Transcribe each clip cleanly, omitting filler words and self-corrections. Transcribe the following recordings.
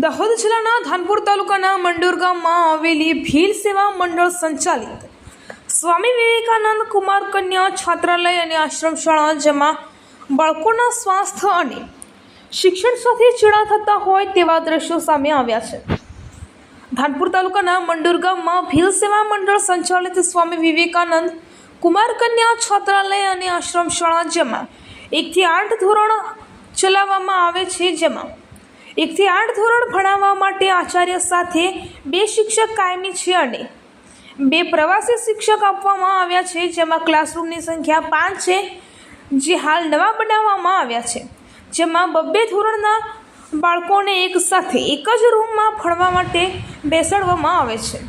દાહોદ જિલ્લાના ધાનપુર તાલુકાના મંડોર ગામમાં આવેલી ભીલ સેવા મંડળ સંચાલિત સ્વામી વિવેકાનંદ કુમાર કન્યા છાત્રાલય અને આશ્રમ શાળા, જેમાં બાળકોના સ્વાસ્થ્ય અને શિક્ષણ સાથે ચેડા થતા હોય તેવા દ્રશ્યો સામે આવ્યા છે. ધાનપુર તાલુકાના મંડોર ગામમાં ભીલ સેવા મંડળ સંચાલિત સ્વામી વિવેકાનંદ કુમાર કન્યા છાત્રાલય અને આશ્રમ શાળા, જેમાં 1 થી 8 ધોરણ ચલાવવામાં આવે છે. જેમાં 1 થી 8 ધોરણ ભણાવવા માટે આચાર્ય સાથે 2 શિક્ષક કાયમી છે અને 2 પ્રવાસી શિક્ષક આપવામાં આવ્યા છે. જેમાં ક્લાસરૂમની સંખ્યા 5 છે, જે હાલ નવા બનાવવામાં આવ્યા છે. જેમાં 2 ધોરણના બાળકોને એક સાથે એક જ રૂમમાં ભણવા માટે બેસાડવામાં આવે છે.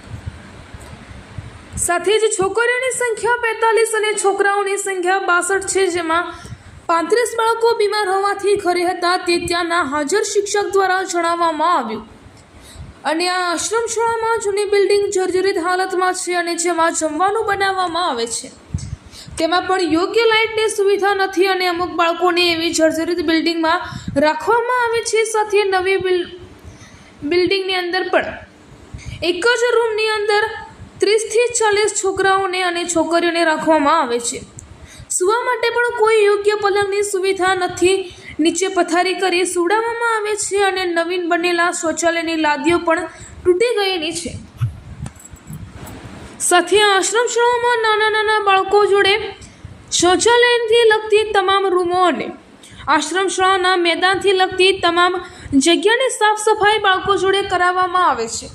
સાથે જ છોકરીઓની સંખ્યા 45 અને છોકરાઓની સંખ્યા 62 છે. જેમાં 35 બાળકો બીમાર હોવાથી ઘરે હતા તે ત્યાંના હાજર શિક્ષક દ્વારા જણાવવામાં આવ્યું. અને આ આશ્રમ શાળામાં જૂની બિલ્ડિંગ જર્જરિત હાલતમાં છે અને જેમાં જમવાનું બનાવવામાં આવે છે તેમાં પણ યોગ્ય લાઇટની સુવિધા નથી અને અમુક બાળકોને એવી જર્જરિત બિલ્ડિંગમાં રાખવામાં આવે છે. સાથે નવી બિલ્ડિંગની અંદર પણ એક જ રૂમની અંદર 30 થી 40 છોકરાઓને અને છોકરીઓને રાખવામાં આવે છે. સૂવા માટે પણ કોઈ યોગ્ય પલંગની સુવિધા નથી. નીચે પથારી કરી સુવડાવવામાં આવે છે અને નવીન બનેલા શૌચાલયની લાદીઓ પણ તૂટી ગયેલી છે. સાથે આશ્રમ શાળામાં નાના નાના બાળકો જોડે શૌચાલયથી લગતી તમામ રૂમો અને આશ્રમ શાળાના મેદાનથી લગતી તમામ જગ્યાની સાફ સફાઈ બાળકો જોડે કરાવવામાં આવે છે.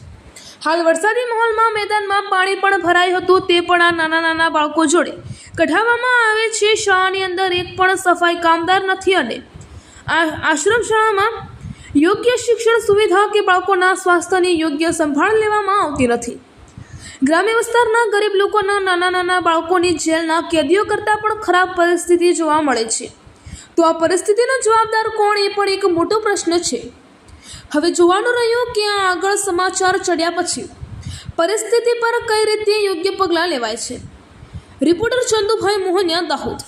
હાલ વરસાદી માહોલમાં મેદાનમાં પાણી પણ ભરાયું હતું, તે પણ આ નાના નાના બાળકો જોડે કઢાવવામાં આવે છે. શાળાની અંદર એક પણ સફાઈ કામદાર નથી અને આ આશ્રમ શાળામાં યોગ્ય શિક્ષણ સુવિધા કે બાળકોના સ્વાસ્થ્યની યોગ્ય સંભાળ લેવામાં આવતી નથી. ગ્રામ્ય વિસ્તારના ગરીબ લોકોના નાના નાના બાળકોની જેલના કેદીઓ કરતાં પણ ખરાબ પરિસ્થિતિ જોવા મળે છે. તો આ પરિસ્થિતિનો જવાબદાર કોણ, એ પણ એક મોટો પ્રશ્ન છે. હવે જોવાનું રહ્યું કે આ આગળ સમાચાર ચડ્યા પછી પરિસ્થિતિ પર કઈ રીતે યોગ્ય પગલાં લેવાય છે. રિપોર્ટર ચંદુભાઈ મોહનિયા, દાહોદ.